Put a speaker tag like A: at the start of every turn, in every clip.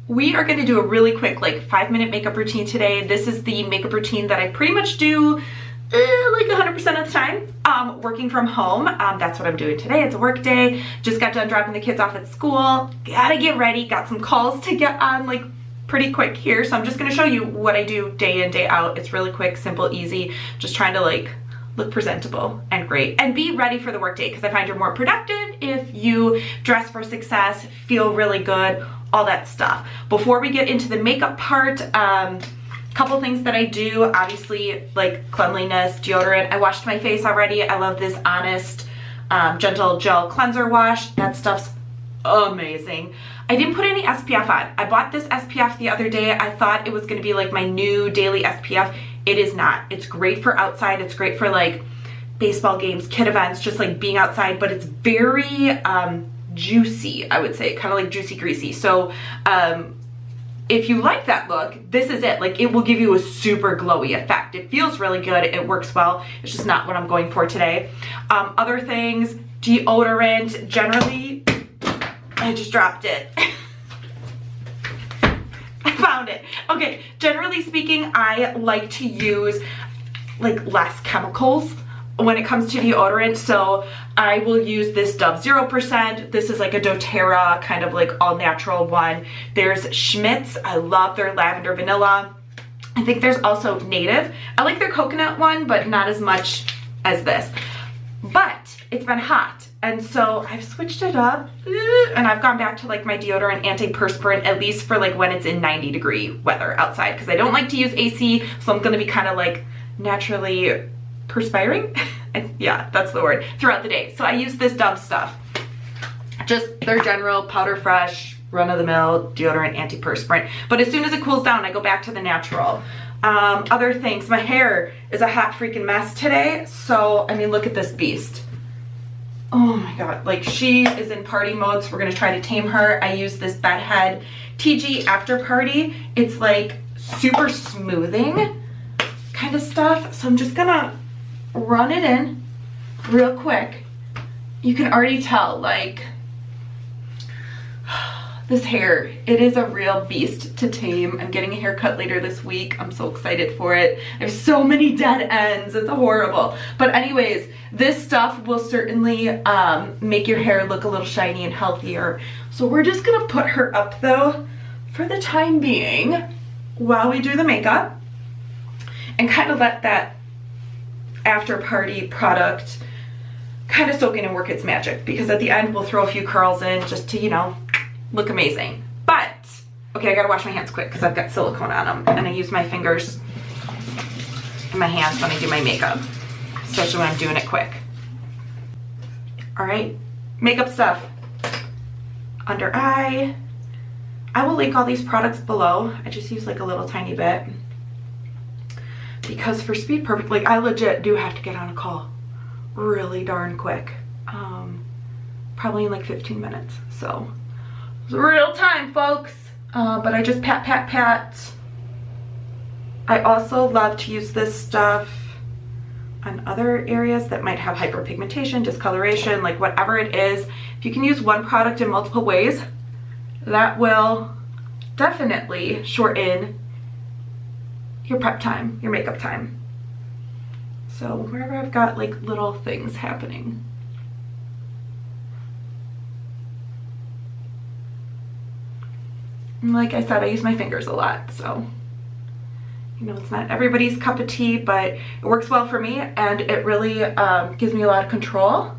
A: we are going to do a really quick like 5-minute makeup routine today. This is the makeup routine that I pretty much do like 100% of the time working from home. That's what I'm doing today. It's a work day. Just got done dropping the kids off at school. Gotta get ready. Got some calls to get on like pretty quick here. So I'm just going to show you what I do day in, day out. It's really quick, simple, easy. Just trying to like look presentable and great and be ready for the work day, because I find you're more productive if you dress for success, feel really good, all that stuff. Before we get into the makeup part, couple things that I do, obviously like cleanliness, deodorant. I washed my face already. I love this Honest Gentle Gel Cleanser Wash. That stuff's amazing. I didn't put any SPF on. I bought this SPF the other day. I thought it was going to be like my new daily SPF. It is not. It's great for outside. It's great for like baseball games, kid events, just like being outside, but it's very juicy, I would say, kind of like juicy greasy. So if you like that look, this is it. Like, it will give you a super glowy effect. It feels really good. It works well. It's just not what I'm going for today. Other things, deodorant. Generally, I just dropped it. I found it. Okay, generally speaking, I like to use like less chemicals when it comes to deodorant. So I will use this Dove 0%. This is like a doTERRA kind of like all natural one. There's Schmidt's. I love their lavender vanilla. I think there's also Native. I like their coconut one, but not as much as this. But it's been hot, and so I've switched it up, and I've gone back to like my deodorant antiperspirant, at least for like when it's in 90-degree weather outside, because I don't like to use AC, so I'm gonna be kind of like naturally perspiring. Yeah, that's the word, throughout the day. So I use this Dove stuff, just their general powder fresh run-of-the-mill deodorant antiperspirant. But as soon as it cools down, I go back to the natural. Other things, my hair is a hot freaking mess today. So I mean, look at this beast. Oh my god, like she is in party mode, so we're gonna try to tame her. I use this Bedhead TG After Party. It's like super smoothing kind of stuff, so I'm just gonna run it in real quick. You can already tell, like, this hair, it is a real beast to tame. I'm getting a haircut later this week. I'm so excited for it. There's so many dead ends. It's horrible. But anyways, this stuff will certainly make your hair look a little shiny and healthier. So we're just gonna put her up though for the time being while we do the makeup, and kind of let that after party product kind of soak in and work its magic, because at the end we'll throw a few curls in just to, you know, look amazing. But okay, I gotta wash my hands quick because I've got silicone on them, and I use my fingers and my hands when I do my makeup, especially when I'm doing it quick. All right, makeup stuff. Under eye, I will link all these products below. I just use like a little tiny bit, because for Speed Perfect, like I legit do have to get on a call really darn quick, probably in like 15 minutes. So it's real time, folks. But I just pat, pat, pat. I also love to use this stuff on other areas that might have hyperpigmentation, discoloration, like whatever it is. If you can use one product in multiple ways, that will definitely shorten your prep time, your makeup time. So wherever I've got like little things happening. And like I said, I use my fingers a lot, so you know, it's not everybody's cup of tea, but it works well for me, and it really gives me a lot of control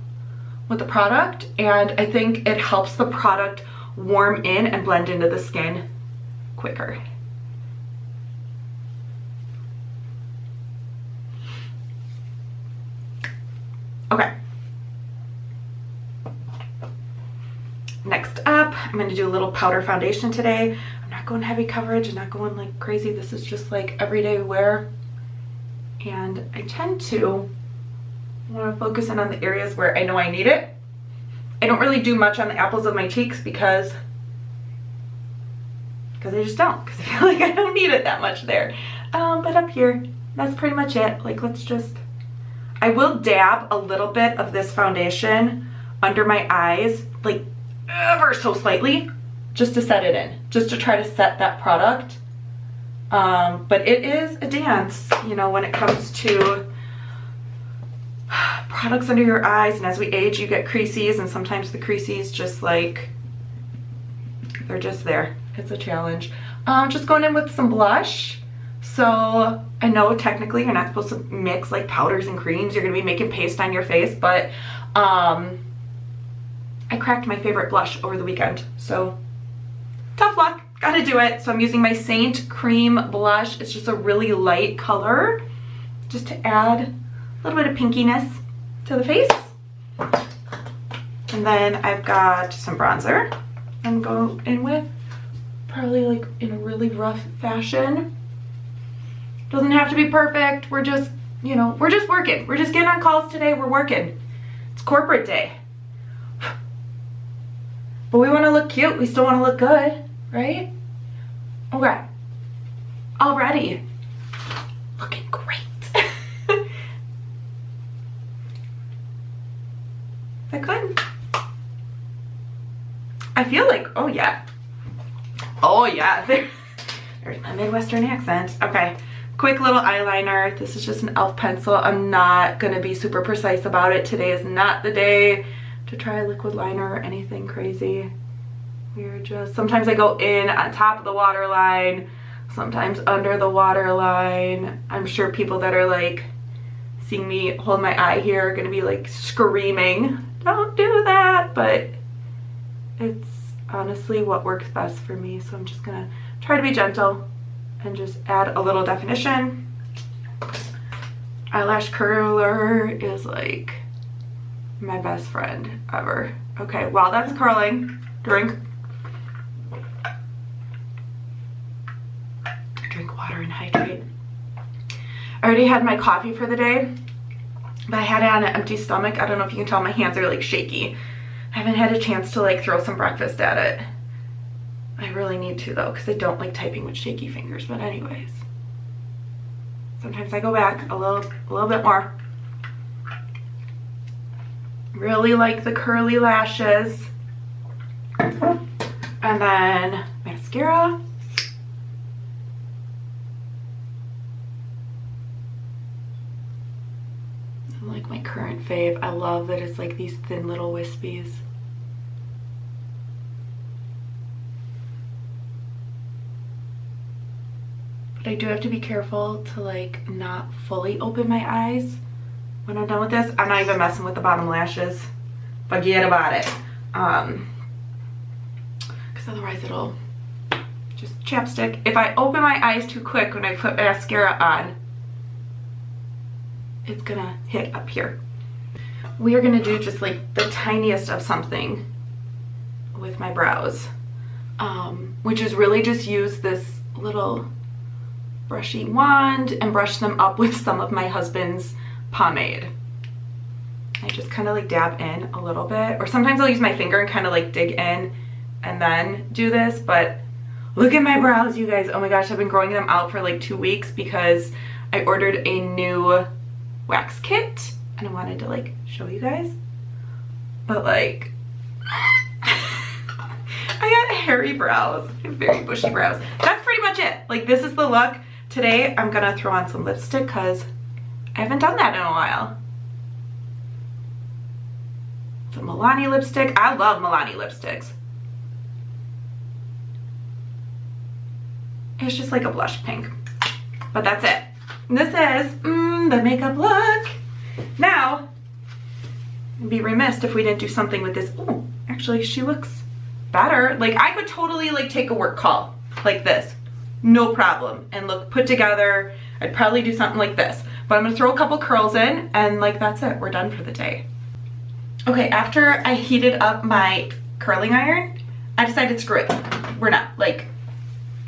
A: with the product, and I think it helps the product warm in and blend into the skin quicker. Okay. Next up, I'm going to do a little powder foundation today. I'm not going heavy coverage. I'm not going like crazy. This is just like everyday wear. And I tend to want to focus in on the areas where I know I need it. I don't really do much on the apples of my cheeks because I just don't. Because I feel like I don't need it that much there. But up here, that's pretty much it. Like, let's just... I will dab a little bit of this foundation under my eyes, like ever so slightly, just to set it in, just to try to set that product. But it is a dance, you know, when it comes to products under your eyes. And as we age, you get creases, and sometimes the creases just like, they're just there. It's a challenge. Just going in with some blush. So I know technically you're not supposed to mix like powders and creams. You're gonna be making paste on your face, but I cracked my favorite blush over the weekend. So tough luck, gotta do it. So I'm using my Saint Cream blush. It's just a really light color, just to add a little bit of pinkiness to the face. And then I've got some bronzer I'm going in with, probably like in a really rough fashion. Doesn't have to be perfect. We're just, you know, we're just working. We're just getting on calls today. We're working. It's corporate day. But we want to look cute. We still want to look good, right? Okay. Already looking great. Is that good? I feel like, oh yeah. Oh yeah. There's my Midwestern accent. Okay. Quick little eyeliner. This is just an e.l.f. pencil. I'm not gonna be super precise about it. Today is not the day to try a liquid liner or anything crazy. We're just, sometimes I go in on top of the waterline, sometimes under the waterline. I'm sure people that are like seeing me hold my eye here are gonna be like screaming, don't do that, but it's honestly what works best for me. So I'm just gonna try to be gentle and just add a little definition. Eyelash curler is like my best friend ever. Okay, while that's curling, drink water and hydrate. I already had my coffee for the day, but I had it on an empty stomach. I don't know if you can tell, my hands are like shaky. I haven't had a chance to like throw some breakfast at it. I really need to though, because I don't like typing with shaky fingers. But anyways, sometimes I go back a little bit more. Really like the curly lashes. And then mascara. And like my current fave, I love that it's like these thin little wispies. I do have to be careful to like not fully open my eyes when I'm done with this. I'm not even messing with the bottom lashes. Forget about it. Because otherwise it'll just chapstick. If I open my eyes too quick when I put mascara on, it's gonna hit up here. We are gonna do just like the tiniest of something with my brows, which is really just use this little brushy wand and brush them up with some of my husband's pomade. I just kind of like dab in a little bit, or sometimes I'll use my finger and kind of like dig in and then do this. But look at my brows, you guys. Oh my gosh, I've been growing them out for like 2 weeks because I ordered a new wax kit and I wanted to like show you guys, but like I got hairy brows, very bushy brows. That's pretty much it. Like, this is the look. Today I'm gonna throw on some lipstick because I haven't done that in a while. Some Milani lipstick. I love Milani lipsticks. It's just like a blush pink, but that's it. This is the makeup look. Now, I'd be remiss if we didn't do something with this. Oh, actually she looks better. Like, I could totally like take a work call like this, no problem, and look put together. I'd probably do something like this, but I'm gonna throw a couple curls in and like that's it, we're done for the day. Okay, after I heated up my curling iron, I decided screw it, we're not. Like,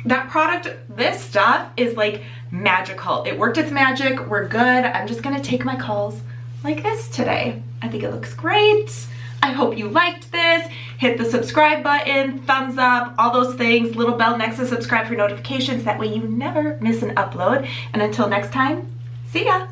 A: that product, this stuff is like magical. It worked its magic, we're good. I'm just gonna take my calls like this today. I think it looks great. I hope you liked this. Hit the subscribe button, thumbs up, all those things, little bell next to subscribe for notifications. That way you never miss an upload. And until next time, see ya.